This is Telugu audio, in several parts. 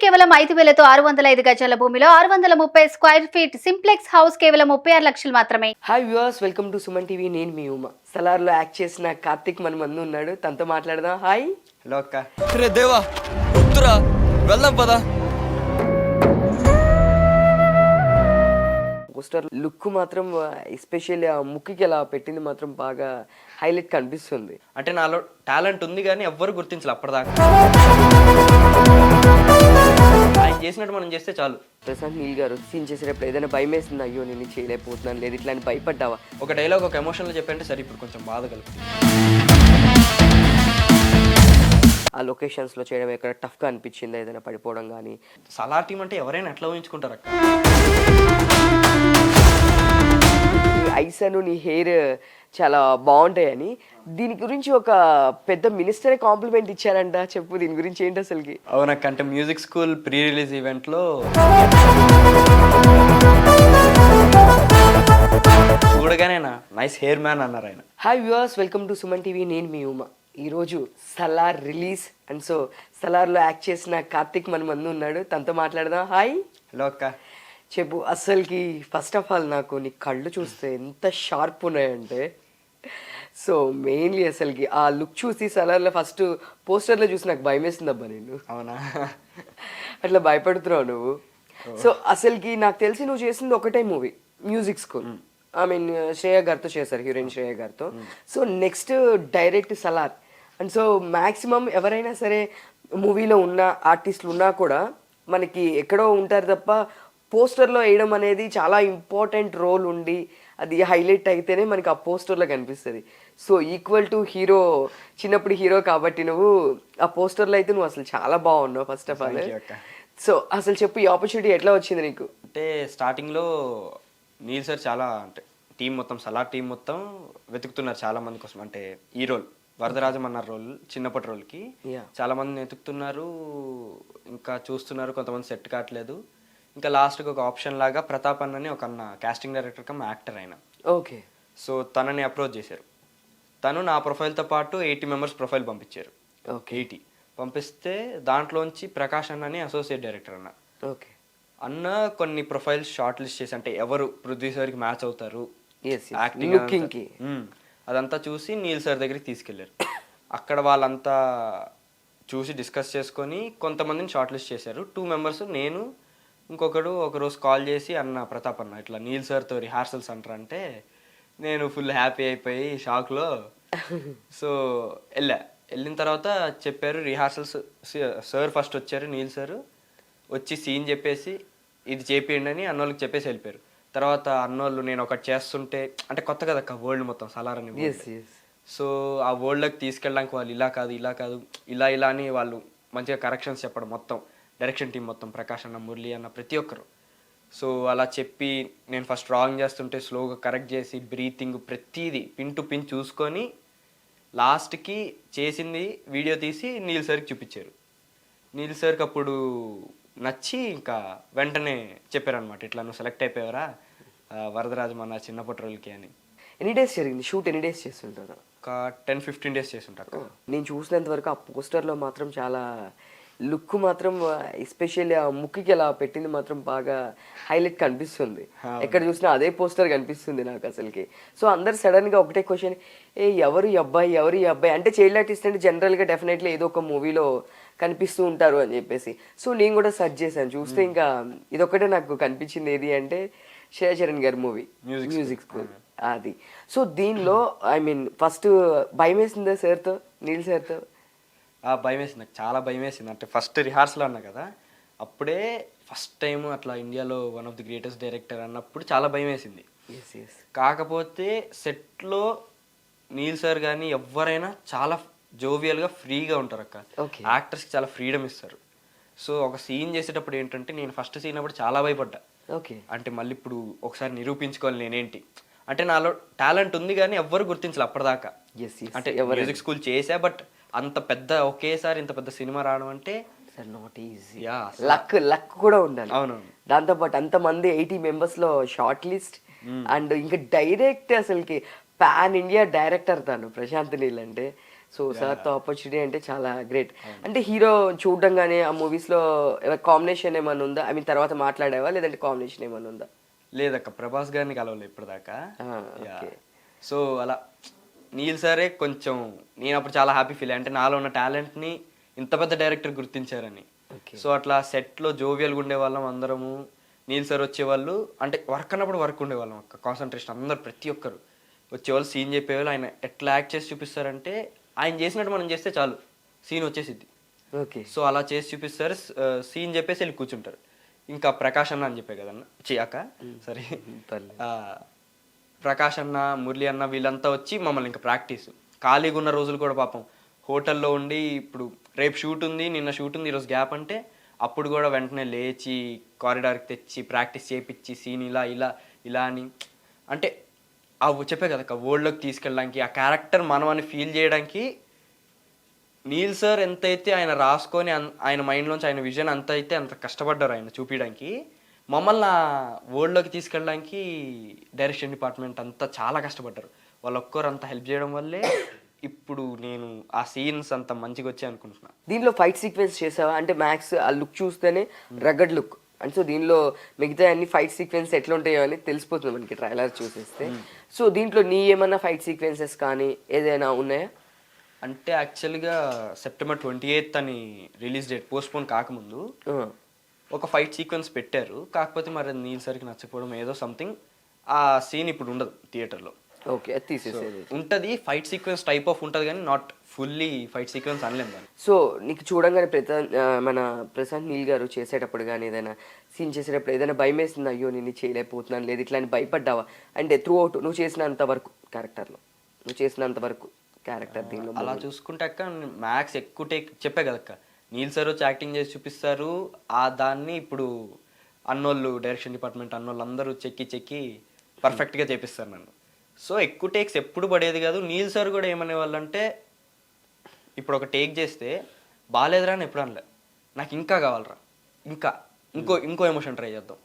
కేవలం 5,000తో 605 గజాల భూమిలో 630 స్క్వేర్ ఫీట్ సింప్లెక్స్ హౌస్ కేవలం 36 లక్షలు మాత్రమే. Hi viewers, welcome to Suman TV. నేను మీ ఉమా. సలార్లో యాక్ట్ చేసిన కార్తిక్ మన ముందు ఉన్నాడు, తనతో మాట్లాడదాం. హాయ్. హలో అక్క. రే దేవా, వద్దురా, వెళ్దాం పదా. పోస్టర్ లుక్ మాత్రం ఎస్పెషల్లీ ఆ ముక్కుకి అలా పెట్టింది మాత్రం బాగా హైలైట్ కనిపిస్తుంది. అంటే నాలో టాలెంట్ ఉంది కానీ ఎవ్వరు గుర్తించలే అప్పటిదాకా. ఆయన చేసినట్టు మనం చేస్తే చాలు. ప్రశాంత్ నీల్ గారు సీన్ చేసేటప్పుడు ఏదైనా భయం వేస్తుంది, అయ్యో నేను చేయలేకపోతున్నాను లేదు ఇట్లా అని భయపడ్డావా? ఒక డైలాగ్ ఒక ఎమోషన్లో చెప్పంటే సరే, ఇప్పుడు కొంచెం బాధ కలుగుతుంది. ఆ లొకేషన్స్లో చేయడం ఎక్కడ టఫ్గా అనిపించింది, ఏదైనా పడిపోవడం కానీ? సలార్ టీం అంటే ఎవరైనా ఎట్లా ఊహించుకుంటారు అక్క. నీ ఐస్ అను నీ హెయిర్ చాలా బాగుంటాయని దీని గురించి ఒక పెద్ద మినిస్టరే కాంప్లిమెంట్ ఇచ్చారంట. చెప్పు దీని గురించి ఏంటి అసలుకి? అవునక్క, అంటే మ్యూజిక్ స్కూల్ ప్రీ రిలీజ్ ఈవెంట్లో చూడగానే నైస్ హెయిర్ మ్యాన్ అన్నారు ఆయన. Hi viewers, welcome to Suman TV. నేను మీ ఉమా. ఈరోజు సలార్ రిలీజ్ అండ్ సో సలార్లో యాక్ట్ చేసిన కార్తిక్ మన ముందు ఉన్నాడు, తనతో మాట్లాడదాం. హాయ్. హలో అక్క. చెప్పు అసలుకి ఫస్ట్ ఆఫ్ ఆల్ నాకు నీ కళ్ళు చూస్తే ఎంత షార్ప్ ఉన్నాయంటే, సో మెయిన్లీ అసలుకి ఆ లుక్ చూసి సలార్లో ఫస్ట్ పోస్టర్లో చూసి నాకు భయం వేస్తుంది అబ్బా. నేను అవునా? అట్లా భయపడుతున్నావు నువ్వు. సో అసలుకి నాకు తెలిసి నువ్వు చేసింది ఒకటే movie, music school. I mean Shreya గారితో చేశారు, హీరోయిన్ శ్రేయ గారితో. So next direct Salaar. And so maximum ఎవరైనా సరే మూవీలో ఉన్న ఆర్టిస్టులు ఉన్నా కూడా మనకి ఎక్కడో ఉంటారు తప్ప పోస్టర్లో వేయడం అనేది చాలా ఇంపార్టెంట్ రోల్ ఉండి అది హైలైట్ అయితేనే మనకి ఆ పోస్టర్లో కనిపిస్తుంది. సో ఈక్వల్ టు హీరో, చిన్నప్పుడు హీరో కాబట్టి నువ్వు ఆ పోస్టర్లో అయితే నువ్వు అసలు చాలా బాగున్నావు ఫస్ట్ ఆఫ్ ఆల్. సో అసలు చెప్పు, ఈ ఆపర్చునిటీ ఎట్లా వచ్చింది నీకు? అంటే స్టార్టింగ్లో నీల్ సార్ చాలా, అంటే టీం మొత్తం సలార్ టీం మొత్తం వెతుకుతున్నారు చాలా మంది కోసం. అంటే ఈ రోల్ వరదరాజం అన్న రోల్, చిన్నప్పటి రోల్కి చాలా మందిని వెతుకుతున్నారు, ఇంకా చూస్తున్నారు, కొంతమంది సెట్ కావట్లేదు. ఇంకా లాస్ట్కి ఒక ఆప్షన్ లాగా ప్రతాప్ అన్నని ఒక అన్న కాస్టింగ్ డైరెక్టర్ కమ్ యాక్టర్ అయినా. ఓకే. సో తనని అప్రోచ్ చేశారు. తను నా ప్రొఫైల్తో పాటు 80 మెంబర్స్ ప్రొఫైల్ పంపించారు. 80 పంపిస్తే దాంట్లోంచి ప్రకాష్ అన్నని అసోసియేట్ డైరెక్టర్ అన్న. ఓకే. అన్న కొన్ని ప్రొఫైల్స్ షార్ట్ లిస్ట్ చేసి, అంటే ఎవరు ప్రొడ్యూసర్కి మ్యాచ్ అవుతారు యాక్టింగ్ అదంతా చూసి నీల్ సార్ దగ్గరికి తీసుకెళ్లారు. అక్కడ వాళ్ళంతా చూసి డిస్కస్ చేసుకొని కొంతమందిని షార్ట్ లిస్ట్ చేశారు. 2 మెంబర్స్, నేను ఇంకొకడు. ఒకరోజు కాల్ చేసి, అన్న ప్రతాప్ అన్న ఇట్లా నీల్ సార్తో రిహార్సల్స్ అంటారంటే నేను ఫుల్ హ్యాపీ అయిపోయి షాక్లో. సో వెళ్ళిన తర్వాత చెప్పారు రిహార్సల్స్. సార్ ఫస్ట్ వచ్చారు, నీల్ సార్ వచ్చి సీన్ చెప్పేసి ఇది చేపియండి అని అన్నోళ్ళకి చెప్పేసి వెళ్ళిపోయారు. తర్వాత అన్నోళ్ళు నేను ఒకటి చేస్తుంటే, అంటే కొత్త కదక్క వరల్డ్ మొత్తం సలార్ అని. సో ఆ వరల్డ్లోకి తీసుకెళ్ళడానికి వాళ్ళు ఇలా కాదు ఇలా కాదు ఇలా ఇలా అని వాళ్ళు మంచిగా కరెక్షన్స్ చెప్పడం, మొత్తం డైరెక్షన్ టీం మొత్తం ప్రకాష్ అన్న, మురళి అన్న, ప్రతి ఒక్కరు. సో అలా చెప్పి నేను ఫస్ట్ రాంగ్ చేస్తుంటే స్లోగా కరెక్ట్ చేసి బ్రీతింగ్ ప్రతిదీ పిన్ టు పిన్ చూసుకొని లాస్ట్కి చేసింది వీడియో తీసి నీల్ సార్కి చూపించారు. నీల్ సార్కి అప్పుడు నచ్చి ఇంకా వెంటనే చెప్పారనమాట, ఇట్లా నువ్వు సెలెక్ట్ అయిపోయావరా వరదరాజం అన్న చిన్నప్పటి రోల్కి అని. ఎన్ని డేస్ జరిగింది షూట్? ఎన్ని డేస్ చేస్తుంటారు? ఒక 10-15 డేస్ చేస్తుంటారు. నేను చూసినంత వరకు ఆ పోస్టర్లో మాత్రం చాలా లుక్ మాత్రం ఎస్పెషల్లీ ఆ ముక్కుకి అలా పెట్టింది మాత్రం బాగా హైలైట్ కనిపిస్తుంది. ఎక్కడ చూసినా అదే పోస్టర్ కనిపిస్తుంది నాకు అసలుకి. సో అందరు సడన్గా ఒకటే క్వశ్చన్, ఎవరు ఈ అబ్బాయి ఎవరు ఈ అబ్బాయి అంటే, చైల్డ్ ఆర్టిస్ట్ అంటే జనరల్గా డెఫినెట్లీ ఏదో ఒక మూవీలో కనిపిస్తూ ఉంటారు అని చెప్పేసి. సో నేను కూడా సెర్చ్ చేశాను, చూస్తే ఇంకా ఇదొక్కటే నాకు కనిపించింది. ఏది అంటే శ్రేయ చరణ్ గారి మూవీ మ్యూజిక్ స్కూల్ అది. సో దీనిలో ఐ మీన్ ఫస్ట్ భయం వేసిందా సార్తో, నీల్ సార్తో? భయం వేసింది, నాకు చాలా భయం వేసింది. అంటే ఫస్ట్ రిహార్సల్ అన్నా కదా, అప్పుడే ఫస్ట్ టైం అట్లా ఇండియాలో one of the greatest director అన్నప్పుడు చాలా భయం వేసింది. కాకపోతే సెట్లో నీల్ సార్ కానీ ఎవరైనా చాలా జోవియల్గా ఫ్రీగా ఉంటారు అక్క. యాక్టర్స్కి చాలా ఫ్రీడమ్ ఇస్తారు. సో ఒక సీన్ చేసేటప్పుడు ఏంటంటే, నేను ఫస్ట్ సీన్ అప్పుడు చాలా భయపడ్డా. అంటే మళ్ళీ ఇప్పుడు ఒకసారి నిరూపించుకోవాలి నేనేంటి. అంటే నాలో టాలెంట్ ఉంది కానీ ఎవ్వరు గుర్తించలే అప్పటిదాకా. అంటే మ్యూజిక్ స్కూల్ చేసా, బట్ అంత పెద్ద ఒకేసారి ఇంత పెద్ద సినిమా రావడం అంటే నాట్ ఈజీ. లక్ కూడా ఉండాలి. అవునవును. దాంతోపాటు అంతమంది 80 మెంబర్స్లో షార్ట్ లిస్ట్ అండ్ ఇంకా డైరెక్ట్ అసలుకి పాన్ ఇండియా డైరెక్టర్ తను ప్రశాంత్ నీల్ అంటే సో సార్తో ఆపర్చునిటీ అంటే చాలా గ్రేట్. అంటే హీరో చూడడం కానీ ఆ మూవీస్లో కాంబినేషన్ ఏమైనా ఉందా? ఐ మీన్ తర్వాత మాట్లాడేవా లేదంటే కాంబినేషన్ ఏమైనా ఉందా? లేదక్క, ప్రభాస్ గారిని కలవలేదు ఇప్పటిదాకా. ఓకే. సో అలా నీల్ సారే కొంచెం, నేను అప్పుడు చాలా హ్యాపీ ఫీల్ అంటే నాలో ఉన్న టాలెంట్ని ఇంత పెద్ద డైరెక్టర్ గుర్తించారని. సో అట్లా సెట్లో జోవియల్గా ఉండేవాళ్ళం అందరము. నీల్ సార్ వచ్చేవాళ్ళు, అంటే వర్క్ అన్నప్పుడు వర్క్ ఉండేవాళ్ళం అక్క, కాన్సన్ట్రేషన్ అందరు ప్రతి ఒక్కరు వచ్చేవాళ్ళు, సీన్ చెప్పేవాళ్ళు. ఆయన ఎట్లా యాక్ట్ చేసి చూపిస్తారంటే ఆయన చేసినట్టు మనం చేస్తే చాలు సీన్ వచ్చేసిద్ది. ఓకే. సో అలా చేసి చూపిస్తారు, సీన్ చెప్పేసి వెళ్ళి కూర్చుంటారు. ఇంకా ప్రకాష్ అన్న అని చెప్పే కదన్న అక్క, సరే ప్రకాష్ అన్న, మురళి అన్న వీళ్ళంతా వచ్చి మమ్మల్ని ఇంకా ప్రాక్టీస్, ఖాళీగా ఉన్న రోజులు కూడా పాపం హోటల్లో ఉండి, ఇప్పుడు రేపు షూట్ ఉంది, నిన్న షూట్ ఉంది, ఈరోజు గ్యాప్ అంటే అప్పుడు కూడా వెంటనే లేచి కారిడార్కి తెచ్చి ప్రాక్టీస్ చేయించి సీన్ ఇలా ఇలా ఇలా అని, అంటే చెప్పే కదా వరల్డ్లోకి తీసుకెళ్ళడానికి, ఆ క్యారెక్టర్ మనం అని ఫీల్ చేయడానికి నీల్ సార్ ఎంతైతే ఆయన రాసుకొని ఆయన మైండ్లోంచి ఆయన విజన్ అంత అయితే అంత కష్టపడ్డారు ఆయన చూపించడానికి. మమ్మల్ని ఆ వరల్డ్లోకి తీసుకెళ్ళడానికి డైరెక్షన్ డిపార్ట్మెంట్ అంతా చాలా కష్టపడ్డారు. వాళ్ళు ఒక్కరు అంత హెల్ప్ చేయడం వల్లే ఇప్పుడు నేను ఆ సీన్స్ అంత మంచిగా వచ్చాయి అనుకుంటున్నా. దీనిలో ఫైట్ సీక్వెన్స్ చేసావా? అంటే మ్యాక్స్ ఆ లుక్ చూస్తేనే రగడ్ లుక్, అండ్ సో దీనిలో మిగతా అన్ని ఫైట్ సీక్వెన్స్ ఎట్లా ఉంటాయో అని తెలిసిపోతుంది మనకి ట్రైలర్ చూసేస్తే. సో దీంట్లో నీ ఏమన్నా ఫైట్ సీక్వెన్సెస్ కానీ ఏదైనా ఉన్నాయా? అంటే యాక్చువల్గా సెప్టెంబర్ 28 అని రిలీజ్ డేట్ పోస్ట్పోన్ కాకముందు ఒక ఫైట్ సీక్వెన్స్ పెట్టారు. కాకపోతే మరి నీల్ సరికి నచ్చకపోవడం ఏదో సంథింగ్, ఆ సీన్ ఇప్పుడు ఉండదు థియేటర్లో. ఓకే, అది తీసేసేది ఉంటుంది. ఫైట్ సీక్వెన్స్ టైప్ ఆఫ్ ఉంటుంది కానీ నాట్ ఫుల్లీ ఫైట్ సీక్వెన్స్ అనలేము దాన్ని. సో నీకు చూడంగానే మన ప్రశాంత్ నీల్ గారు చేసేటప్పుడు కానీ ఏదైనా సీన్ చేసేటప్పుడు ఏదైనా భయం వేసింది, అయ్యో నేను చెప్పలేకపోతున్నాను లేదు ఇట్లా అని భయపడ్డావా? అంటే త్రూ అవుట్ నువ్వు చేసినంత వరకు క్యారెక్టర్లో, నువ్వు చేసినంత వరకు క్యారెక్టర్ దీనిలో అలా చూసుకుంటే అక్క మ్యాక్స్ ఎక్కువ టేక్ చెప్పే కదక్క, నీల్ సార్ వచ్చి యాక్టింగ్ చేసి చూపిస్తారు. ఆ దాన్ని ఇప్పుడు అన్నోళ్ళు డైరెక్షన్ డిపార్ట్మెంట్ అన్నోళ్ళు అందరూ చెక్కి పర్ఫెక్ట్గా చేపిస్తారు నన్ను. సో ఎక్కువ టేక్స్ ఎప్పుడు పడేది కాదు. నీల్ సార్ కూడా ఏమనేవాళ్ళు అంటే, ఇప్పుడు ఒక టేక్ చేస్తే బాగాలేదురా అని ఎప్పుడు అనలే, నాకు ఇంకా కావాలరా, ఇంకా ఇంకో ఎమోషన్ ట్రై చేద్దాం.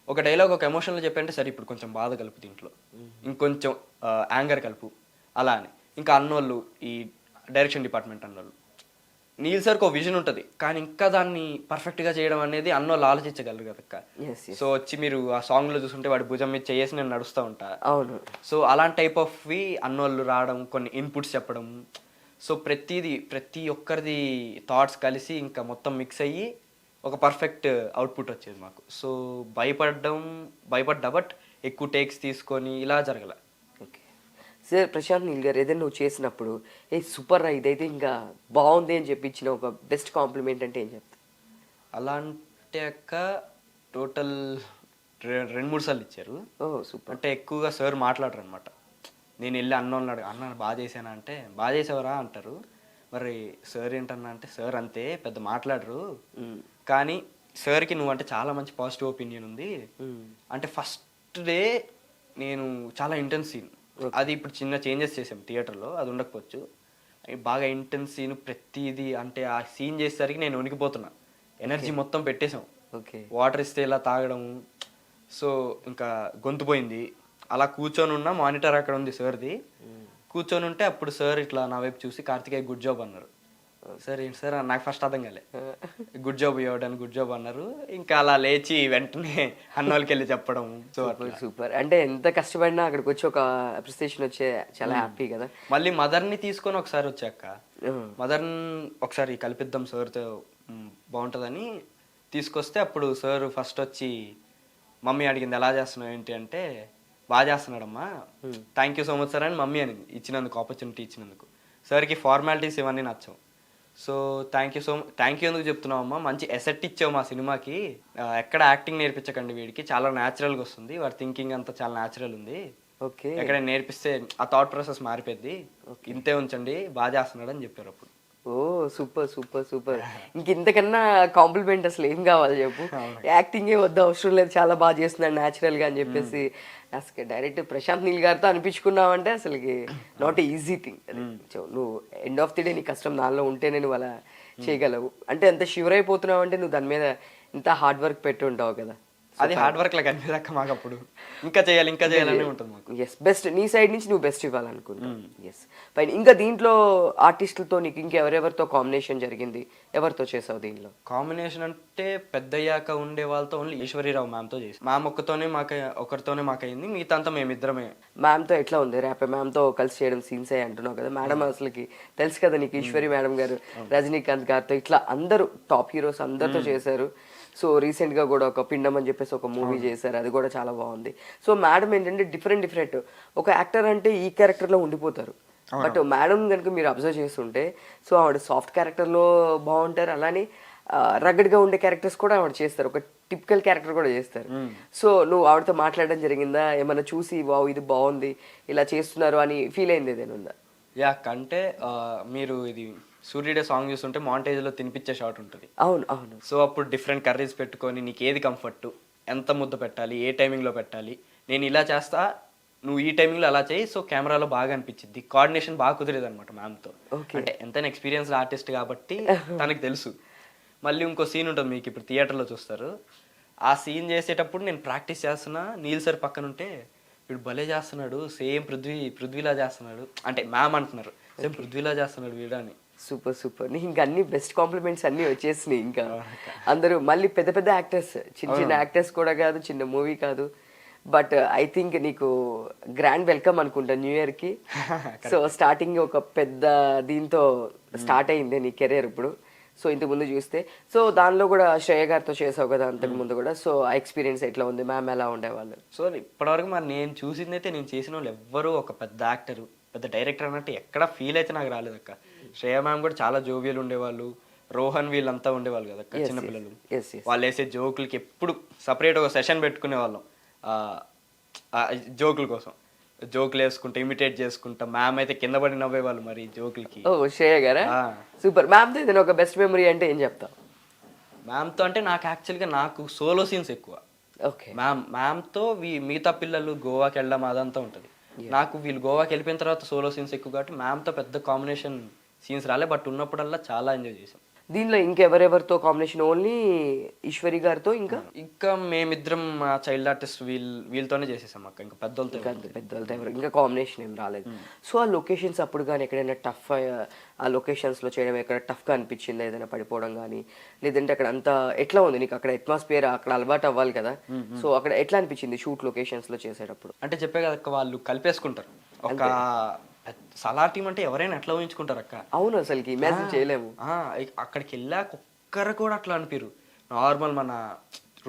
ఒక డైలాగ్ ఒక ఎమోషన్లో చెప్పంటే సరే ఇప్పుడు కొంచెం బాధ కలుపు, దీంట్లో ఇంకొంచెం యాంగర్ కలుపు, అలా అని. ఇంకా అన్నోళ్ళు ఈ డైరెక్షన్ డిపార్ట్మెంట్ అన్నోళ్ళు, నీల్ సార్కి ఒక విజన్ ఉంటుంది కానీ ఇంకా దాన్ని పర్ఫెక్ట్గా చేయడం అనేది అన్నోళ్ళు ఆలోచించగలరు కదక్క. సో వచ్చి మీరు ఆ సాంగ్లో చూస్తుంటే వాడి భుజం మీద చేసి నేను నడుస్తూ ఉంటా. అవును. సో అలాంటి టైప్ ఆఫ్వి అన్నోళ్ళు రావడం, కొన్ని ఇన్పుట్స్ చెప్పడం, సో ప్రతి ఒక్కరిది థాట్స్ కలిసి ఇంకా మొత్తం మిక్స్ అయ్యి ఒక పర్ఫెక్ట్ అవుట్పుట్ వచ్చేది మాకు. సో భయపడ్డా బట్ ఎక్కువ టేక్స్ తీసుకొని ఇలా జరగల. ఓకే సార్, ప్రశాంత్ నీల్ గారు ఏదైనా నువ్వు చేసినప్పుడు సూపర్ రా ఇదైతే ఇంకా బాగుంది అని చెప్పించిన ఒక బెస్ట్ కాంప్లిమెంట్ అంటే ఏం చెప్తా? అలాంటి అక్క టోటల్ 2-3 సార్లు ఇచ్చారు. ఓ సూపర్. అంటే ఎక్కువగా సార్ మాట్లాడరు అనమాట. నేను వెళ్ళి అన్నోళ్ళని అన్న బాగా చేశానా అంటే బాగా చేసావరా అంటారు. మరి సార్ ఏంటన్నా అంటే సార్ అంతే పెద్ద మాట్లాడరు, కానీ సార్కి నువ్వు అంటే చాలా మంచి పాజిటివ్ ఒపీనియన్ ఉంది. అంటే ఫస్ట్ డే నేను చాలా ఇంటెన్స్ సీన్, అది ఇప్పుడు చిన్న చేంజెస్ చేసాం థియేటర్లో, అది ఉండకపోవచ్చు. బాగా ఇంటెన్స్ సీన్ ప్రతిదీ, అంటే ఆ సీన్ చేసేసరికి నేను వణికిపోతున్నా, ఎనర్జీ మొత్తం పెట్టేశాం. ఓకే, వాటర్ ఇస్తే ఇలా తాగడం, సో ఇంకా గొంతు పోయింది. అలా కూర్చొని ఉన్న మానిటర్ అక్కడ ఉంది సార్ది, కూర్చొని ఉంటే అప్పుడు సార్ ఇట్లా నా వైపు చూసి కార్తికేయ గుడ్ జాబ్ అన్నారు. సార్ ఏంటి సార్ నాకు ఫస్ట్ అర్థం కాలే, గుడ్ జాబ్ ఇవ్వడానికి గుడ్ జాబ్ అన్నారు. ఇంకా అలా లేచి వెంటనే అన్నోళ్ళకి వెళ్ళి చెప్పడం. So super. అంటే ఎంత కష్టపడినా అక్కడికి వచ్చి ఒక అప్రిసియేషన్ వచ్చే చాలా హ్యాపీ కదా. మళ్ళీ మదర్ని తీసుకొని ఒకసారి వచ్చాక మదర్ని ఒకసారి కల్పిద్దాం సార్తో బాగుంటుందని తీసుకొస్తే అప్పుడు సార్ ఫస్ట్ వచ్చి మమ్మీ అడిగింది ఎలా చేస్తున్నావు ఏంటి అంటే బాగా చేస్తున్నాడమ్మా, thank you so much sir అని మమ్మీ అనింది ఇచ్చినందుకు, ఆపర్చునిటీ ఇచ్చినందుకు. సార్కి ఫార్మాలిటీస్ ఇవన్నీ నచ్చావు. సో థ్యాంక్ యూ ఎందుకు చెప్తున్నావు అమ్మా, మంచి ఎసెట్ ఇచ్చావు మా సినిమాకి, ఎక్కడ యాక్టింగ్ నేర్పించకండి వీడికి, చాలా న్యాచురల్గా వస్తుంది, వాడి థింకింగ్ అంతా చాలా న్యాచురల్ ఉంది, ఓకే ఎక్కడ నేర్పిస్తే ఆ థాట్ ప్రాసెస్ మారిపోద్ది, ఇంతే ఉంచండి బాగా చేస్తున్నాడు అని చెప్పారు అప్పుడు. ఓ సూపర్ సూపర్ సూపర్. ఇంతకన్నా కాంప్లిమెంట్ అసలు ఏం కావాలి చెప్పు? యాక్టింగే వద్ద అవసరం లేదు, చాలా బాగా చేస్తున్నాడు న్యాచురల్గా అని చెప్పేసి అసలు డైరెక్ట్ ప్రశాంత్ నీల్ గారితో అనిపించుకున్నావంటే అసలుకి నాట్ ఈజీ థింగ్. నువ్వు ఎండ్ ఆఫ్ ది డే నీ కష్టం దానిలో ఉంటేనే నువ్వు అలా చేయగలవు. అంటే ఎంత షివర్ అయిపోతున్నావు అంటే నువ్వు దాని మీద ఇంత హార్డ్ వర్క్ పెట్టి ఉంటావు కదా. అది హార్డ్ వర్క్ లా కనిపించక మాకు అప్పుడు ఇంకా చేయాలని ఉంటుంది మాకు. ఎస్, బెస్ట్ నీ సైడ్ నుంచి నువ్వు బెస్ట్ ఇవ్వాలనుకుంటా. ఎస్ పైన ఇంకా దీంట్లో ఆర్టిస్టులతో నీకు ఇంకెవరెవరితో కాంబినేషన్ జరిగింది, ఎవరితో చేసావు దీనిలో? కాంబినేషన్ అంటే పెద్దయ్యాక ఉండే వాళ్ళతో ఓన్లీ ఈశ్వరీరావు మ్యామ్తో చేసి, మ్యామ్ ఒకరితోనే మాకైంది, మిగతా అంతా మేమిద్దరమే. మ్యామ్తో ఎట్లా ఉంది ర్యాప్? మ్యామ్తో కలిసి చేయడం సీన్స్ అయ్యి అంటున్నావు కదా, మేడం అసలుకి తెలుసు కదా నీకు, ఈశ్వరి మేడం గారు, రజనీకాంత్ గారితో ఇట్లా అందరూ టాప్ హీరోస్ అందరితో చేశారు. సో రీసెంట్గా కూడా ఒక పిండం అని చెప్పేసి ఒక మూవీ చేశారు, అది కూడా చాలా బాగుంది. సో మేడం ఏంటంటే డిఫరెంట్ ఒక యాక్టర్ అంటే ఈ క్యారెక్టర్లో ఉండిపోతారు. బట్ మేడం కనుక మీరు అబ్జర్వ్ చేస్తుంటే సో ఆవిడ సాఫ్ట్ క్యారెక్టర్లో బాగుంటారు, అలానే రగడ్గా ఉండే క్యారెక్టర్స్ కూడా ఆవిడ చేస్తారు, ఒక టిపికల్ క్యారెక్టర్ కూడా చేస్తారు. సో నువ్వు ఆవిడతో మాట్లాడడం జరిగిందా? ఏమన్నా చూసి వావ్ ఇది బాగుంది ఇలా చేస్తున్నారు అని ఫీల్ అయింది ఏదైనా ఉందా? యా అంటే మీరు ఇది సూర్యుడే సాంగ్ చూస్తుంటే మాంటేజ్లో తినిపించే షాట్ ఉంటుంది. అవును. సో అప్పుడు డిఫరెంట్ కర్రీస్ పెట్టుకొని నీకు ఏది కంఫర్ట్, ఎంత ముద్ద పెట్టాలి, ఏ టైమింగ్లో పెట్టాలి, నేను ఇలా చేస్తా, నువ్వు ఈ టైమింగ్లో అలా చేయి, సో కెమెరాలో బాగా అనిపించింది. కోఆర్డినేషన్ బాగా కుదిరేది అనమాట మ్యామ్తో. అంటే ఎంతైనా ఎక్స్పీరియన్స్ ఆర్టిస్ట్ కాబట్టి తనకు తెలుసు. మళ్ళీ ఇంకో సీన్ ఉంటుంది, మీకు ఇప్పుడు థియేటర్లో చూస్తారు, ఆ సీన్ చేసేటప్పుడు నేను ప్రాక్టీస్ చేస్తున్నా, నీల్ సార్ పక్కన ఉంటే వీడు భలే చేస్తున్నాడు, సేమ్ పృథ్వీలా చేస్తున్నాడు అంటే మ్యామ్ అంటున్నారు, సేమ్ పృథ్వీలా చేస్తున్నాడు వీడు అని. సూపర్ నీకు ఇంకా అన్ని బెస్ట్ కాంప్లిమెంట్స్ అన్ని వచ్చేసినాయి. ఇంకా అందరూ మళ్ళీ పెద్ద యాక్టర్స్, చిన్న యాక్టర్స్ కూడా కాదు, చిన్న మూవీ కాదు, బట్ ఐ థింక్ నీకు గ్రాండ్ వెల్కమ్ అనుకుంటా న్యూ ఇయర్ కి. సో స్టార్టింగ్ ఒక పెద్ద దీంతో స్టార్ట్ అయింది నీ కెరీర్ ఇప్పుడు. సో ఇంతకు ముందు చూస్తే సో దానిలో కూడా శ్రేయ గారితో చేసావు కదా అంతకు ముందు కూడా, సో ఆ ఎక్స్పీరియన్స్ ఎట్లా ఉంది? మ్యామ్ ఎలా ఉండేవాళ్ళు? సో ఇప్పటివరకు మరి నేను చూసింది అయితే, నేను చేసిన వాళ్ళు ఎవ్వరూ ఒక పెద్ద యాక్టర్ పెద్ద డైరెక్టర్ అన్నట్టు ఎక్కడ ఫీల్ అయితే నాకు రాలేదు అక్క. శ్రేయ మ్యామ్ కూడా చాలా జోవియల్ ఉండేవాళ్ళు, రోహన్ వీళ్ళంతా ఉండేవాళ్ళు కదా అక్క, చిన్నపిల్లలు. వాళ్ళు వేసే జోకులకి ఎప్పుడు సపరేట్ ఒక సెషన్ పెట్టుకునే వాళ్ళం జోకుల కోసం. జోకులు వేసుకుంటా, ఇమిటేట్ చేసుకుంటా, మ్యామ్ అయితే కింద పడి నవ్వేవాళ్ళు మరి జోకులకి. ఓ శ్రేయ గారా? సూపర్. మ్యామ్తో ఏదైనా ఒక బెస్ట్ మెమరీ అంటే ఏం చెప్తావు? మ్యామ్తో అంటే నాకు యాక్చువల్గా నాకు సోలో సీన్స్ ఎక్కువ. ఓకే. మ్యామ్తో మిగతా పిల్లలు గోవాకి వెళ్ళడం అదంతా ఉంటుంది, నాకు వీళ్ళు గోవాకి వెళ్ళిపోయిన తర్వాత సోలో సీన్స్ ఎక్కువ కాబట్టి మ్యామ్తో పెద్ద కాంబినేషన్ సీన్స్ రాలే, బట్ ఉన్నప్పుడల్లా చాలా ఎంజాయ్ చేసాం. దీనిలో ఇంకెవరెవరితో కాంబినేషన్? ఓన్లీ ఈశ్వరి గారితో? ఇంకా మేమిద్దరం మా చైల్డ్ ఆర్టిస్ట్ వీళ్ళతోనే చేసేసాం అక్క, ఇంకా పెద్దలతో ఎవరు ఇంకా కాంబినేషన్ ఏం రాలేదు. సో ఆ లొకేషన్స్ అప్పుడు కానీ ఎక్కడైనా టఫ్, ఆ లొకేషన్స్లో చేయడం ఎక్కడ టఫ్గా అనిపించిందా? ఏదైనా పడిపోవడం కానీ, లేదంటే అక్కడ అంతా ఎట్లా ఉంది నీకు? అక్కడ అట్మాస్ఫియర్ అక్కడ అలవాటు అవ్వాలి కదా, సో అక్కడ ఎట్లా అనిపించింది షూట్ లొకేషన్స్లో చేసేటప్పుడు? అంటే చెప్పే కదా అక్క, వాళ్ళు కలిపేసుకుంటారు. ఒక సలార్ టీం అంటే ఎవరైనా ఎట్లా ఊహించుకుంటారు అక్క. అవును, అసలుకి ఇమాజిన్ చేయలేము. అక్కడికి వెళ్ళాక ఒక్కరు కూడా అట్లా అనిపిరు. నార్మల్ మన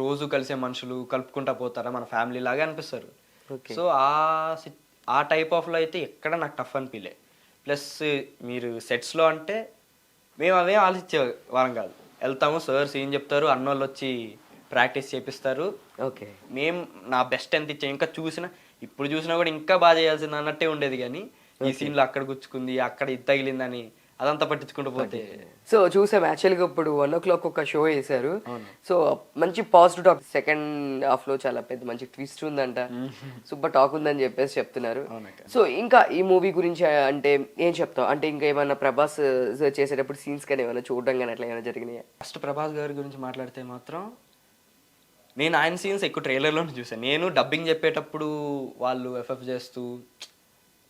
రోజు కలిసే మనుషులు కలుపుకుంటా పోతారా, మన ఫ్యామిలీ లాగా అనిపిస్తారు. సో ఆ టైప్ ఆఫ్లో అయితే ఎక్కడ నాకు టఫ్ అనిపించలే. ప్లస్ మీరు సెట్స్లో అంటే మేము అవే ఆలోచించే వాళ్ళం కాదు, వెళ్తాము, సార్ సీన్ చెప్తారు, అన్నోళ్ళు వచ్చి ప్రాక్టీస్ చేపిస్తారు, ఓకే మేము నా బెస్ట్ ఎంత ఇచ్చాం, ఇంకా ఇప్పుడు చూసినా కూడా ఇంకా బాగా చేయాల్సింది అన్నట్టే ఉండేది. కానీ ఈ సీన్లో అక్కడ గుచ్చుకుంది, అక్కడ ఇది తగిలిందని అదంతా పట్టించుకుంటూ పోతే. సో చూసాం యాక్చువల్గా ఇప్పుడు 1 o'clock ఒక షో వేశారు. సో మంచి పాజిటివ్ టాక్, సెకండ్ హాఫ్ లో చాలా పెద్ద మంచి ట్విస్ట్ ఉందంట, సూపర్ టాక్ ఉందని చెప్పేసి చెప్తున్నారు. సో ఇంకా ఈ మూవీ గురించి అంటే ఏం చెప్తావు? అంటే ఇంకా ఏమైనా ప్రభాస్ చేసేటప్పుడు సీన్స్ కానీ ఏమైనా చూడడం కానీ అట్లా ఏమైనా జరిగినాయా? ఫస్ట్ ప్రభాస్ గారి గురించి మాట్లాడితే మాత్రం నేను ఆయన సీన్స్ ఎక్కువ ట్రైలర్లోనే చూసాను. నేను డబ్బింగ్ చెప్పేటప్పుడు వాళ్ళు ఎఫ్ఎఫ్ చేస్తూ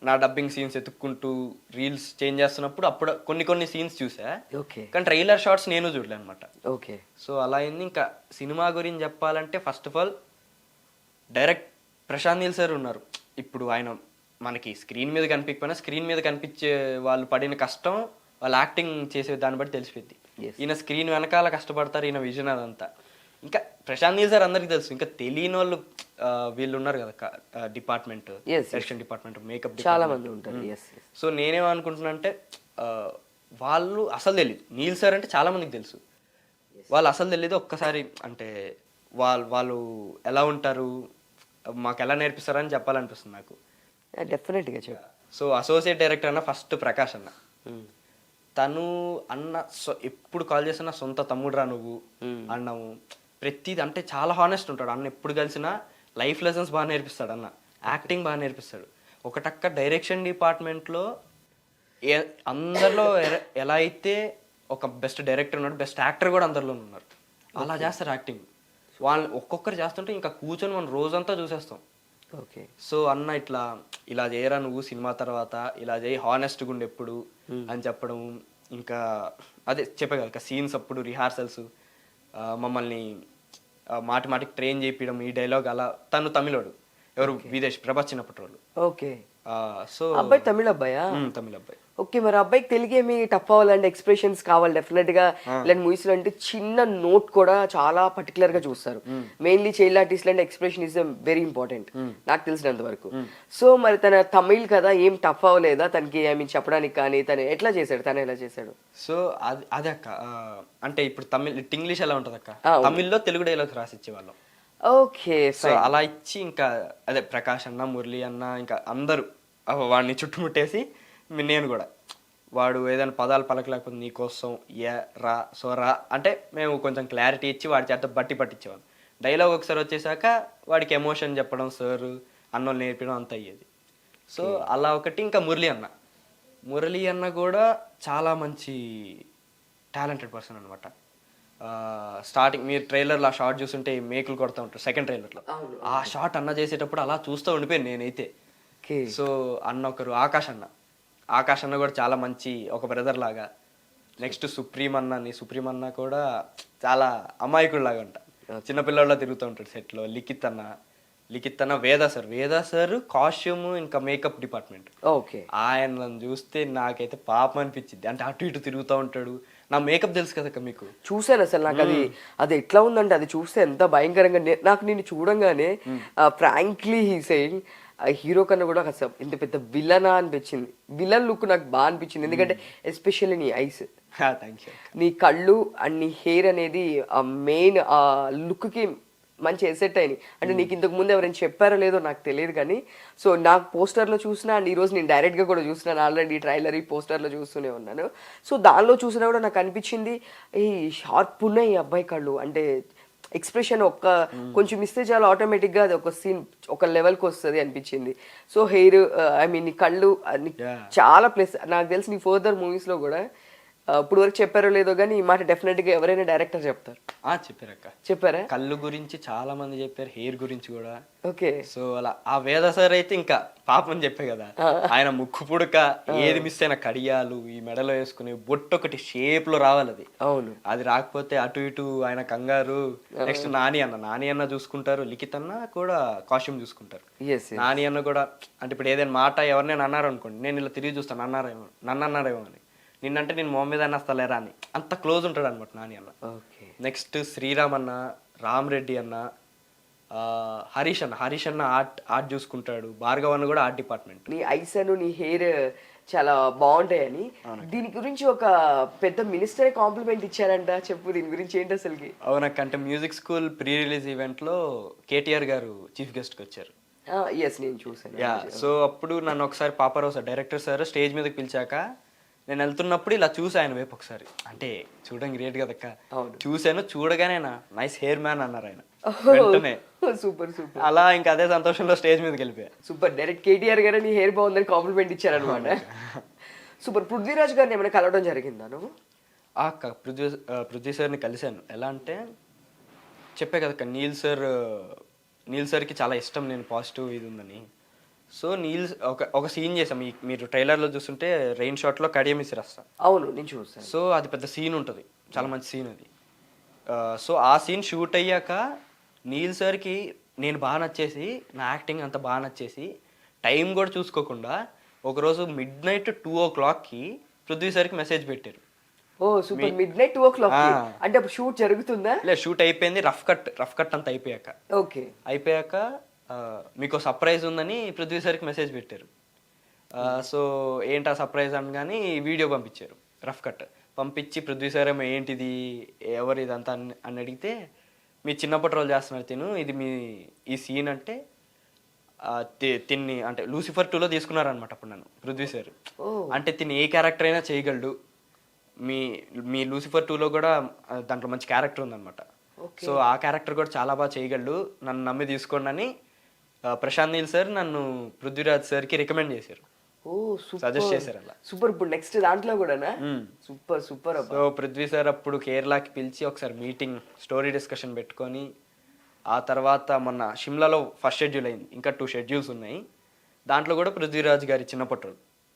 నా డబ్బింగ్ సీన్స్ ఎత్తుక్కుంటూ రీల్స్ చేంజ్ చేస్తున్నప్పుడు అప్పుడు కొన్ని సీన్స్ చూసా, కానీ ట్రైలర్ షార్ట్స్ నేను చూడలే అనమాట. ఓకే. సో అలా అయింది. ఇంకా సినిమా గురించి చెప్పాలంటే first of all direct Prashanth Neel sir ఉన్నారు. ఇప్పుడు ఆయన మనకి స్క్రీన్ మీద కనిపించకపోయినా స్క్రీన్ మీద కనిపించే వాళ్ళు పడిన కష్టం, వాళ్ళు యాక్టింగ్ చేసే దాన్ని బట్టి తెలిసిపోద్ది. ఈయన స్క్రీన్ వెనకాల కష్టపడతారు, ఈయన విజన్ అదంతా. ఇంకా ప్రశాంత్ నీల్ సార్ అందరికీ తెలుసు, ఇంకా తెలియని వాళ్ళు వీళ్ళు ఉన్నారు కదా డిపార్ట్మెంట్, డైరెక్షన్ డిపార్ట్మెంట్, మేకప్ చాలా మంది ఉంటారు. సో నేనేమనుకుంటున్నా అంటే వాళ్ళు అసలు తెలియదు, నీల్ సార్ అంటే చాలా మందికి తెలుసు, వాళ్ళు అసలు తెలియదు. ఒక్కసారి అంటే వాళ్ళు ఎలా ఉంటారు, మాకు ఎలా నేర్పిస్తారని చెప్పాలనిపిస్తుంది నాకు. డెఫినెట్గా చెప్పు. సో అసోసియేట్ డైరెక్టర్ అన్న ఫస్ట్ ప్రకాష్ అన్న, తను ఎప్పుడు కాల్ చేసినా సొంత తమ్ముడురా నువ్వు అన్నాము. ప్రతిది అంటే చాలా హానెస్ట్ ఉంటాడు అన్న, ఎప్పుడు కలిసినా లైఫ్ లెసన్స్ బాగా నేర్పిస్తాడు అన్న, యాక్టింగ్ బాగా నేర్పిస్తాడు. ఒకటక్క డైరెక్షన్ డిపార్ట్మెంట్లో అందరిలో ఎలా అయితే ఒక బెస్ట్ డైరెక్టర్ ఉన్నాడు, బెస్ట్ యాక్టర్ కూడా అందరిలో ఉన్నారు, అలా చేస్తారు యాక్టింగ్. వాళ్ళు ఒక్కొక్కరు చేస్తుంటే ఇంకా కూర్చొని మనం రోజంతా చూసేస్తాం. ఓకే. సో అన్న ఇలా చేయరా నువ్వు సినిమా తర్వాత, ఇలా చేయి హానెస్ట్గా ఉండి ఎప్పుడు అని చెప్పడం. ఇంకా అదే చెప్పే కదా సీన్స్ అప్పుడు రిహార్సల్స్ మమ్మల్ని మాటి మాటికి ట్రైన్ చేయించడం, ఈ డైలాగ్ అలా. తను తమిళోడు, ఎవరు విదేశ్ ప్రభాస్ చిన్నప్పటి వాళ్ళు. ఓకే. సో అబ్బాయి తమిళ అబ్బాయా? తమిళ అబ్బాయి. ఓకే. మరి అబ్బాయికి తెలుగు ఏమి టఫ్ అవ్వాలంటే ఎక్స్ప్రెషన్స్ కావాలి డెఫినెట్ గా. ఇలాంటి మూవీస్ లో అంటే చిన్న నోట్ కూడా చాలా పర్టికులర్ గా చూస్తారు. మెయిన్లీ చైల్డ్ ఆర్టిస్ట్ అంటే ఎక్స్ప్రెషన్ ఇస్ వెరీ ఇంపార్టెంట్ నాకు తెలిసినంత వరకు. సో మరి తన తమిళ్ కదా ఏం టఫ్ అవ్వలేదా తనకి? ఐ మీన్ చెప్పడానికి కానీ తను ఎట్లా చేశాడు? తను ఎలా చేశాడు? సో అదే అక్క, అంటే ఇప్పుడు ఇంగ్లీష్ ఎలా ఉంటుంది అక్క, తమిళ్లో తెలుగు డైలాగ్స్ రాసి ఇచ్చేవాళ్ళం. ఓకే. సో అలా ఇచ్చి ఇంకా అదే ప్రకాష్ అన్న, మురళి అన్న, ఇంకా అందరూ వాడిని చుట్టుముట్టేసి నేను కూడా, వాడు ఏదైనా పదాలు పలకలేకపోతే నీకోసం రా సో రా అంటే మేము కొంచెం క్లారిటీ ఇచ్చి వాడి చేత బట్టి పట్టించేవాళ్ళం. డైలాగ్ ఒకసారి వచ్చేసాక వాడికి ఎమోషన్ చెప్పడం, సార్ అన్నోళ్ళు నేర్పడం అంత అయ్యేది. సో అలా ఒకటి. ఇంకా మురళి అన్న కూడా చాలా మంచి టాలెంటెడ్ పర్సన్ అనమాట. స్టార్టింగ్ మీరు ట్రైలర్లో ఆ షార్ట్ చూస్తుంటే మేకులు కొడుతూ ఉంటారు సెకండ్ ట్రైలర్లో. ఆ షార్ట్ అన్న చేసేటప్పుడు అలా చూస్తూ ఉండిపోయాను నేనైతే. సో అన్న ఒకరు ఆకాష్ అన్న కూడా చాలా మంచి ఒక బ్రదర్ లాగా. నెక్స్ట్ సుప్రీం అన్న కూడా చాలా అమాయకుడు లాగా ఉంటా, చిన్నపిల్లల్లో తిరుగుతూ ఉంటాడు సెట్లో. లిఖిత్ అన్న వేద సార్ కాస్ట్యూమ్ ఇంకా మేకప్ డిపార్ట్మెంట్. ఓకే. ఆయనను చూస్తే నాకైతే పాపం అనిపించింది. అంటే అటు ఇటు తిరుగుతూ ఉంటాడు. నా మేకప్ తెలుసు కదా మీకు, చూసాను అసలు. నాకు అది ఎట్లా ఉందంటే అది చూస్తే ఎంత భయంకరంగా. నాకు నేను చూడంగానే ఫ్రాంక్లీ హీ సెయింగ్ హీరో కన్నా కూడా అసలు ఇంత పెద్ద విలనా అనిపించింది. విలన్ లుక్ నాకు బాగా అనిపించింది. ఎందుకంటే ఎస్పెషల్లీ నీ ఐస్, నీ కళ్ళు అండ్ నీ హెయిర్ అనేది ఆ మెయిన్ ఆ లుక్కి మంచి ఎసెట్ అయినాయి. అంటే నీకు ఇంతకు ముందు ఎవరైనా చెప్పారో లేదో నాకు తెలియదు కానీ, సో నాకు పోస్టర్లో చూసినా అండ్ ఈరోజు నేను డైరెక్ట్గా కూడా చూస్తున్నాను. ఆల్రెడీ ట్రైలర్ ఈ పోస్టర్లో చూస్తూనే ఉన్నాను. సో దానిలో చూసినా కూడా నాకు అనిపించింది ఈ షార్ప్ ఉన్నాయి ఈ అబ్బాయి కళ్ళు. అంటే ఎక్స్ప్రెషన్ కొంచెం ఇస్తే చాలా ఆటోమేటిక్గా అది ఒక సీన్ ఒక లెవెల్కి వస్తుంది అనిపించింది. సో హెయిర్ ఐ మీన్ నీ కళ్ళు చాలా ప్లస్. నాకు తెలిసి నీ ఫర్దర్ మూవీస్లో కూడా ఇప్పుడు వరకు చెప్పారో లేదో కానీ ఈ మాట డెఫినెట్గా ఎవరైనా డైరెక్టర్ చెప్తారు. చెప్పారా? కళ్ళు గురించి చాలా మంది చెప్పారు, హెయిర్ గురించి కూడా. ఓకే. సో అలా ఆ వేద సార్ అయితే ఇంకా పాపం చెప్పే కదా, ఆయన ముక్కు పుడక ఏది మిస్ అయిన కడియాలు, ఈ మెడలో వేసుకునే బొట్టు ఒకటి షేప్ లో రావాలి. అది అవును, అది రాకపోతే అటు ఇటు ఆయన కంగారు. నెక్స్ట్ నాని అన్న చూసుకుంటారు, లిఖిత్ అన్న కూడా కాస్ట్యూమ్ చూసుకుంటారు. నాని అన్న కూడా అంటే ఇప్పుడు ఏదైనా మాట ఎవరినైనా అన్నారు అనుకోండి, నేను ఇలా తిరిగి చూస్తాను నన్ను అన్నారేమో అని, నిన్నంటే నేను మొహమ్మద్ అన్న వస్తలేరా అని అంత క్లోజ్ ఉంటాడు అనమాట నాని అన్న. నెక్స్ట్ శ్రీరామ్ అన్న, రామ్ రెడ్డి అన్న, హరీష్ అన్న ఆర్ట్ చూసుకుంటాడు. భార్గవ్ అన్న కూడా ఆర్ట్ డిపార్ట్మెంట్. నీ ఐస్ అను నీ హెయిర్ చాలా బాగుంటాయని దీని గురించి ఒక పెద్ద మినిస్టర్ కాంప్లిమెంట్ ఇచ్చారంట. చెప్పు దీని గురించి ఏంటి అసలుకి? అవునక్కంటే music school pre release event లో కేటీఆర్ గారు చీఫ్ గెస్ట్ కి వచ్చారు. నేను చూసాను. సో అప్పుడు నన్ను ఒకసారి Paparao sir director sir stage మీదకి పిలిచాక నేను వెళ్తున్నప్పుడు ఇలా చూసి ఆయన వైపు ఒకసారి, అంటే చూడడానికి గ్రేట్ కదక్క, చూశాను. చూడగానే నైస్ హెయిర్ మ్యాన్ అన్నారు ఆయన వెంటనే. సూపర్. అలా ఇంకా అదే సంతోషంలో స్టేజ్ మీదకి వెళ్ళిపోయా. సూపర్. డైరెక్ట్ కేటీఆర్ గారు నీ హెయిర్ బాగుందని కాంప్లిమెంట్ ఇచ్చారనమాట. సూపర్. పృథ్వీరాజ్ గారిని ఏమైనా కలవడం జరిగిందా నువ్వు? అక్క పృథ్వీ సార్ని కలిశాను. ఎలా అంటే చెప్పే కదక్క, నీల్ సార్కి చాలా ఇష్టం నేను పాజిటివ్ ఇది ఉందని. సో నీల్ ఒక సీన్ చేసాం, మీరు ట్రైలర్లో చూస్తుంటే రెయిన్ షాట్లో కడియం ఇసిరేస్తా. అవును, నేను చూస్తాను. సో అది పెద్ద సీన్ ఉంటుంది, చాలా మంచి సీన్ అది. సో ఆ సీన్ షూట్ అయ్యాక నీల్ సార్కి నేను బాగా నచ్చేసి, నా యాక్టింగ్ అంతా బాగా నచ్చేసి, టైం కూడా చూసుకోకుండా ఒకరోజు midnight 2:00కి పృథ్వీ సార్కి మెసేజ్ పెట్టారు. ఓ సూపర్. midnight 2:00 అంటే అప్పుడు షూట్ జరుగుతుందా? లేదు, షూట్ అయిపోయింది. రఫ్ కట్ అంతా అయిపోయాక. ఓకే. అయిపోయాక మీకు సర్ప్రైజ్ ఉందని పృథ్వీ సార్కి మెసేజ్ పెట్టారు. సో ఏంటి ఆ సర్ప్రైజ్ అనగానే వీడియో పంపించారు, రఫ్ కట్ పంపించి పృథ్వీ సార్ ఏమో ఏంటిది ఎవరు ఇదంతా అని అడిగితే, మీ చిన్నప్పటి రోజు చేస్తున్నారు ఇది మీ ఈ సీన్ అంటే తిన్ని అంటే లూసిఫర్ 2లో తీసుకున్నారనమాట అప్పుడు నన్ను పృథ్వీ సార్. అంటే తిని ఏ క్యారెక్టర్ అయినా చేయగలడు, మీ లూసిఫర్ 2లో కూడా దాంట్లో మంచి క్యారెక్టర్ ఉందన్నమాట. సో ఆ క్యారెక్టర్ కూడా చాలా బాగా చేయగలడు, నన్ను నమ్మి తీసుకోండి అని ప్రశాంత్ నీల్ సార్ నన్ను పృథ్వీరాజ్ సార్కి రికమెండ్ చేశారు. సజెస్ట్ చేశారు అలా. సూపర్. ఇప్పుడు నెక్స్ట్ దాంట్లో కూడానా? సూపర్. సో పృథ్వీ సార్ అప్పుడు కేరళకి పిలిచి ఒకసారి మీటింగ్ స్టోరీ డిస్కషన్ పెట్టుకొని ఆ తర్వాత మొన్న షిమ్లాలో ఫస్ట్ షెడ్యూల్ అయింది, ఇంకా 2 షెడ్యూల్స్ ఉన్నాయి. దాంట్లో కూడా పృథ్వీరాజ్ గారి చిన్న పట్టు.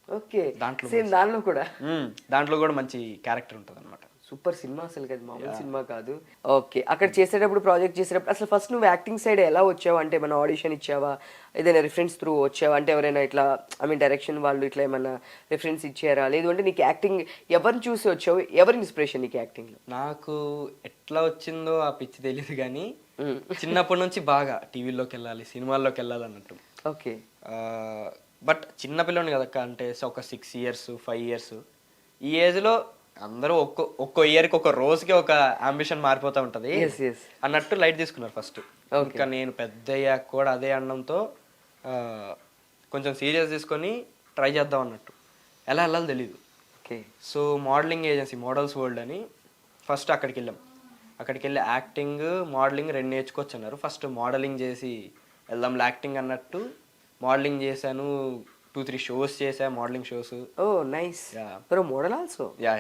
ఓకే, దాంట్లో సేమ్ దానిలో కూడా దాంట్లో కూడా మంచి క్యారెక్టర్ ఉంటుంది అనమాట. సూపర్ సినిమా అసలు కదా, మామూలు సినిమా కాదు. ఓకే, అక్కడ చేసేటప్పుడు ప్రాజెక్ట్ చేసేటప్పుడు అసలు ఫస్ట్ నువ్వు యాక్టింగ్ సైడ్ ఎలా వచ్చావు? అంటే ఏమైనా ఆడిషన్ ఇచ్చావా, ఏదైనా రిఫరెన్స్ త్రూ వచ్చావా? అంటే ఎవరైనా ఇట్లా ఐ మీన్ డైరెక్షన్ వాళ్ళు ఇట్లా ఏమైనా రిఫరెన్స్ ఇచ్చారా? లేదు అంటే నీకు యాక్టింగ్ ఎవరిని చూసి వచ్చావు? ఎవరి ఇన్స్పిరేషన్ నీకు యాక్టింగ్లో? నాకు ఎట్లా వచ్చిందో ఆ పిచ్చి తెలియదు కానీ చిన్నప్పటి నుంచి బాగా టీవీలోకి వెళ్ళాలి, సినిమాల్లోకి వెళ్ళాలి అన్నట్టు. ఓకే, బట్ చిన్న పిల్లని కదక్క, అంటే ఒక 6 years 5 years ఈ ఏజ్లో అందరూ ఒక్కో ఇయర్కి ఒక రోజుకి ఒక అంబిషన్ మారిపోతూ ఉంటుంది అన్నట్టు లైట్ తీసుకున్నారు ఫస్ట్. ఇంకా నేను పెద్ద అయ్యాక కూడా అదే అన్నంతో కొంచెం సీరియస్ తీసుకొని ట్రై చేద్దాం అన్నట్టు. ఎలా వెళ్ళాలో తెలియదు. Okay, so modelling agency models world అని ఫస్ట్ అక్కడికి వెళ్ళాం. అక్కడికి వెళ్ళి యాక్టింగ్ మోడలింగ్ 2 నేర్చుకోవచ్చు అన్నారు. ఫస్ట్ మోడలింగ్ చేసి వెళ్దాం యాక్టింగ్ అన్నట్టు మోడలింగ్ చేశాను. 2-3 షోస్ చేశా, modelling shows. Oh nice, bro model also. Ya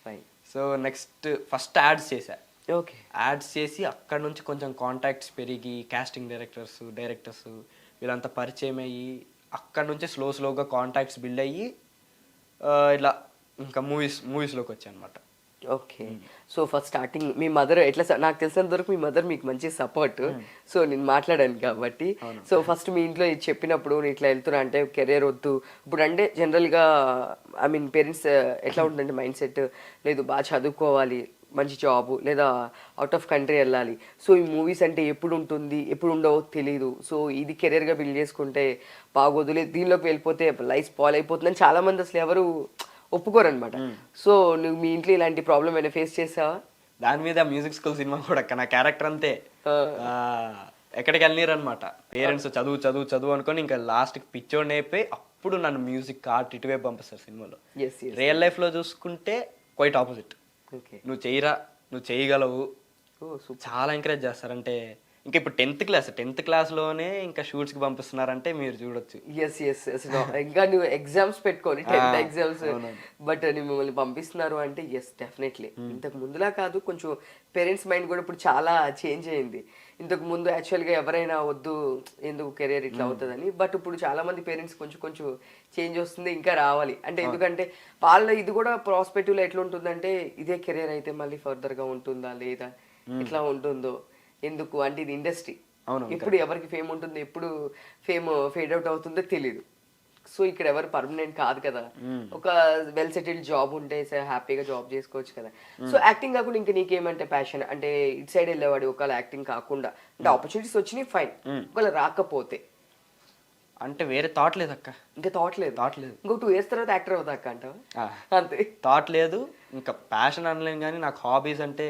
fine. So next first ads చేశా. ఓకే, యాడ్స్ చేసి అక్కడ నుంచి కొంచెం కాంటాక్ట్స్ పెరిగి కాస్టింగ్ డైరెక్టర్స్ వీళ్ళంతా పరిచయం అయ్యి అక్కడ నుంచి స్లోగా కాంటాక్ట్స్ బిల్డ్ అయ్యి ఇలా ఇంకా మూవీస్లోకి వచ్చాయి అనమాట. ఓకే, సో ఫస్ట్ స్టార్టింగ్ మీ మదర్ ఎట్లా, నాకు తెలిసినంత వరకు మీ మదర్ మీకు మంచి సపోర్ట్. సో నేను మాట్లాడాను కాబట్టి, సో ఫస్ట్ మీ ఇంట్లో ఇది చెప్పినప్పుడు నేను ఇట్లా వెళ్తున్నా అంటే కెరీర్ వద్దు ఇప్పుడు అంటే జనరల్గా ఐ మీన్ పేరెంట్స్ ఎట్లా ఉంటుందంటే మైండ్ సెట్, లేదు బాగా చదువుకోవాలి, మంచి జాబ్, లేదా అవుట్ ఆఫ్ కంట్రీ వెళ్ళాలి. సో ఈ మూవీస్ అంటే ఎప్పుడు ఉంటుంది ఎప్పుడు ఉండవో తెలీదు. సో ఇది కెరీర్గా బిల్డ్ చేసుకుంటే బాగోదు, లేదు దీనిలోకి వెళ్ళిపోతే లైఫ్ స్పాయిల్ అయిపోతుందని చాలామంది అసలు ఎవరు ఒప్పుకోరనమాట. సో నువ్వు మీ ఇంట్లో ఇలాంటి ప్రాబ్లం ఏమైనా ఫేస్ చేసావా? దాని మీద మ్యూజిక్ స్కూల్ సినిమా కూడా నా క్యారెక్టర్ అంతే. ఎక్కడికి వెళ్ళినారు అనమాట పేరెంట్స్, చదువు అనుకొని ఇంకా లాస్ట్కి పిచ్చోడిని అయిపోయి అప్పుడు నన్ను మ్యూజిక్ ఆర్ట్ ఇటువైపు పంపిస్తారు సినిమాలో. రియల్ లైఫ్లో చూసుకుంటే క్వైట్ ఆపోజిట్. నువ్వు చెయ్యరా, నువ్వు చేయగలవు, చాలా ఎంకరేజ్ చేస్తారు. అంటే ఇంకా ఇప్పుడు 10th క్లాస్లోనే ఇంకా షూట్స్కి పంపిస్తున్నారంటే మీరు చూడొచ్చు. ఇంకా నువ్వు ఎగ్జామ్స్ పెట్టుకొని 10th ఎగ్జామ్స్, బట్ మిమ్మల్ని పంపిస్తున్నారు అంటే ఎస్ డెఫినెట్లీ. ఇంతకు ముందులా కాదు, కొంచెం పేరెంట్స్ మైండ్ కూడా ఇప్పుడు చాలా చేంజ్ అయింది. ఇంతకు ముందు యాక్చువల్గా ఎవరైనా వద్దు ఎందుకు కెరీర్ ఇట్లా అవుతుందని, బట్ ఇప్పుడు చాలా మంది పేరెంట్స్ కొంచెం చేంజ్ వస్తుంది, ఇంకా రావాలి. అంటే ఎందుకంటే వాళ్ళ ఇది కూడా ప్రాస్పెక్టివ్లో ఎట్లా ఉంటుందంటే ఇదే కెరీర్ అయితే మళ్ళీ ఫర్దర్గా ఉంటుందా లేదా ఎట్లా ఉంటుందో, ఎందుకు అంటే ఇది ఇండస్ట్రీ, ఎప్పుడు ఎవరికి ఫేమ్ ఉంటుంది, ఎప్పుడు ఫేమ్ ఫేడ్ అవుట్ అవుతుందో తెలియదు. సో ఇక్కడ ఎవరు పర్మనెంట్ కాదు కదా, ఒక వెల్ సెటిల్డ్ జాబ్ ఉంటే హ్యాపీగా జాబ్ చేసుకోవచ్చు కదా. సో యాక్టింగ్ కాకుండా ఇంకా నీకేమంటే ప్యాషన్, అంటే ఇటు సైడ్ వెళ్ళేవాడు ఒకవేళ యాక్టింగ్ కాకుండా, అంటే ఆపర్చునిటీస్ వచ్చినాయి ఫైన్, ఒకవేళ రాకపోతే అంటే వేరే థాట్ లేదు అక్క. ఇంకా థాట్ లేదు ఇంకో 2 years తర్వాత యాక్టర్ అవుతా అక్క అంటావా? అంతే, థాట్ లేదు. ఇంకా ప్యాషన్ అనలేను కానీ నాకు హాబీస్ అంటే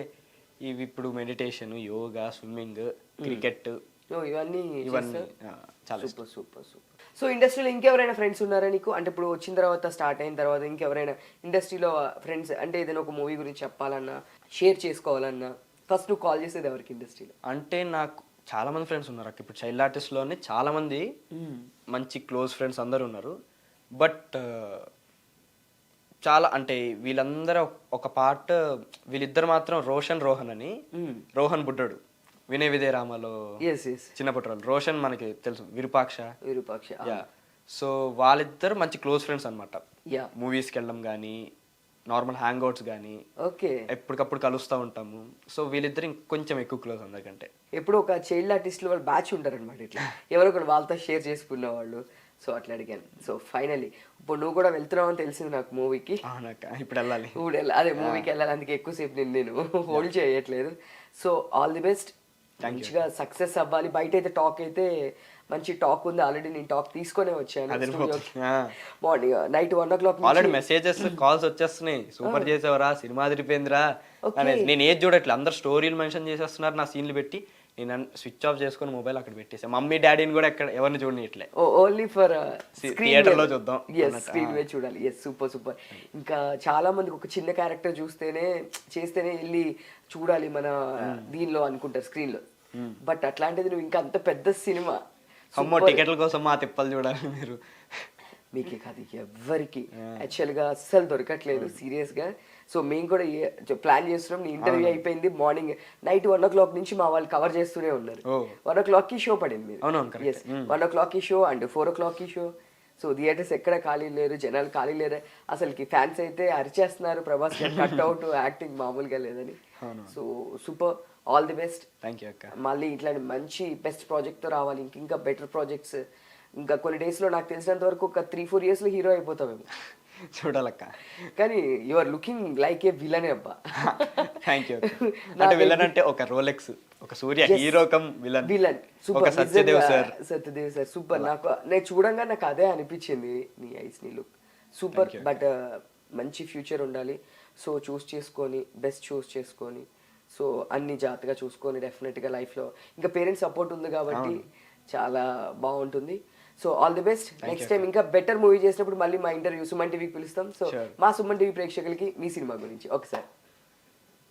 ఇవి ఇప్పుడు మెడిటేషన్, యోగా, స్విమ్మింగ్, క్రికెట్, ఇవన్నీ చాలా సూపర్. సో ఇండస్ట్రీలో ఇంకెవరైనా ఫ్రెండ్స్ ఉన్నారా నీకు? అంటే ఇప్పుడు వచ్చిన తర్వాత స్టార్ట్ అయిన తర్వాత ఇంకెవరైనా ఇండస్ట్రీలో ఫ్రెండ్స్, అంటే ఏదైనా ఒక మూవీ గురించి చెప్పాలన్నా, షేర్ చేసుకోవాలన్నా ఫస్ట్ నువ్వు కాల్ చేసేది ఎవరికి ఇండస్ట్రీలో? అంటే నాకు చాలా మంది ఫ్రెండ్స్ ఉన్నారు అక్క. ఇప్పుడు చైల్డ్ ఆర్టిస్ట్లోనే చాలా మంది మంచి క్లోజ్ ఫ్రెండ్స్ అందరు ఉన్నారు. బట్ చాలా అంటే వీళ్ళందరూ ఒక పార్ట్, వీళ్ళిద్దరు మాత్రం రోహన్ అని, రోహన్ బుడ్డడు వినయ విజయ రామలో చిన్నప్పటి రోషన్ మనకి తెలుసు, విరూపాక్ష. సో వాళ్ళిద్దరు మంచి క్లోజ్ ఫ్రెండ్స్ అనమాట. మూవీస్కి వెళ్ళడం కానీ నార్మల్ హ్యాంగ్ అవుట్స్ కానీ ఎప్పటికప్పుడు కలుస్తూ ఉంటాము. సో వీళ్ళిద్దరు ఇంకొంచెం ఎక్కువ క్లోజ్ అందరికంటే. ఎప్పుడు ఒక చైల్డ్ ఆర్టిస్ట్ వాళ్ళు బ్యాచ్ ఉంటారు అనమాట, ఇట్లా ఎవరో ఒకరు వాళ్ళతో షేర్ చేసుకున్న వాళ్ళు. సో అట్లా అడిగాను. సో ఫైనలీ ఇప్పుడు నువ్వు కూడా వెళ్తున్నావు అని తెలిసింది నాకు మూవీకి. ఇప్పుడు వెళ్ళాలి, అదే మూవీకి వెళ్ళాలి, అందుకే ఎక్కువసేపు నేను హోల్డ్ చేయట్లేదు. సో ఆల్ ది బెస్ట్, మంచిగా సక్సెస్ అవ్వాలి. బయట అయితే టాక్ అయితే మంచి టాక్ ఉంది, ఆల్రెడీ నేను టాక్ తీసుకొనే వచ్చాను. Morning night 1 o'clock already messages calls వచ్చేస్తున్నాయి, సూపర్ చేసావరా, సినిమా అదిరిపోయిందిరా. నేను ఏది చూడట్లేదు, అందరు స్టోరీలు మెన్షన్ చేసేస్తున్నారు, నా సీన్లు పెట్టి నేను స్విచ్ ఆఫ్ చేసుకుని మొబైల్ అక్కడ పెట్టేసాను. మమ్మీ డాడీని కూడా ఎక్కడ ఎవరిని చూడనిట్లే, ఓన్లీ ఫర్ థియేటర్ లో చూద్దాం, స్క్రీన్ మీద చూడాలి. సూపర్. ఇంకా చాలా మందికి ఒక చిన్న క్యారెక్టర్ చేస్తేనే వెళ్ళి చూడాలి మన దీనిలో అనుకుంటారు స్క్రీన్ లో. బట్ అట్లాంటిది నువ్వు ఇంకా అంత పెద్ద సినిమా, అమ్మో టికెట్ల కోసం మా తిప్పలు చూడాలి మీరు. మీకే కాదు ఎవ్వరికి యాక్చువల్గా అస్సలు దొరకట్లేదు సీరియస్గా. సో మేము కూడా ప్లాన్ చేస్తున్నాం. నీ ఇంటర్వ్యూ అయిపోయింది మార్నింగ్, నైట్ 1 o'clock నుంచి మా వాళ్ళు కవర్ చేస్తూనే ఉన్నారు. 1 o'clock కి షో పడింది. అవునవును, correct. 1 o'clock కి షో అండ్ 4 o'clock కి షో. సో థియేటర్స్ ఎక్కడ ఖాళీ లేరు, జనాలు ఖాళీ లేరు. అసలుకి ఫ్యాన్స్ అయితే అరిచేస్తున్నారు ప్రభాస్ కట్అవుట్ యాక్టింగ్ మామూలుగా లేదని. So super, all the best. Thank you అక్క. మళ్ళీ ఇట్లాంటి మంచి బెస్ట్ ప్రాజెక్ట్తో రావాలి, ఇంకా బెటర్ ప్రాజెక్ట్స్. ఇంకా కొన్ని డేస్లో నాకు తెలిసినంత వరకు ఒక 3-4 yearsలో హీరో అయిపోతామేమో. చూడాలక్క. కానీ you are looking like a villain అబ్బా. Thank you. అంటే విలన్ అంటే ఒక రోలెక్స్, ఒక Suriya hero cum villain. Villain ఒక super. Satyadev sir. Satyadev sir super. నేను చూడంగా నాకు అదే అనిపించింది, నీ ఐస్ నీ లుక్ సూపర్. బట్ మంచి ఫ్యూచర్ ఉండాలి. సో చూస్ చేసుకొని బెస్ట్ చూస్ చేసుకొని, సో అన్ని జాగ్రత్తగా చూసుకొని డెఫినెట్గా లైఫ్లో ఇంకా పేరెంట్స్ సపోర్ట్ ఉంది కాబట్టి చాలా బాగుంటుంది. So all the best. Next time ఇంకా బెటర్ మూవీ చేసినప్పుడు మళ్ళీ మా ఇంటర్వ్యూ సుమన్ టీవీకి పిలుస్తాం. సో మా సుమన్ టీవీ ప్రేక్షకులకి మీ సినిమా గురించి ఒకసారి.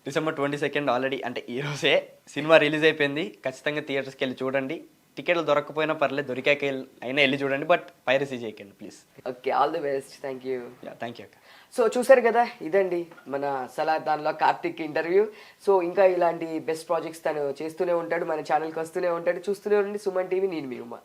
December 22nd ఆల్రెడీ, అంటే ఈ రోజే సినిమా రిలీజ్ అయిపోయింది. ఖచ్చితంగా థియేటర్స్కి వెళ్ళి చూడండి. టికెట్లు దొరకకపోయినా పర్లేదు, దొరికాక అయినా వెళ్ళి చూడండి, బట్ పైరసీ చేయకండి please. Okay, all the best. Thank you. Thank you అక్క. సో చూసారు కదా, ఇదండి మన సలార్దాన్లో కార్తిక్ ఇంటర్వ్యూ. సో ఇంకా ఇలాంటి బెస్ట్ ప్రాజెక్ట్స్ తను చేస్తూనే ఉంటాడు, మన ఛానల్కి వస్తూనే ఉంటాడు. చూస్తూనే ఉండండి సుమన్ టీవీ. నేను మీ ఉమా.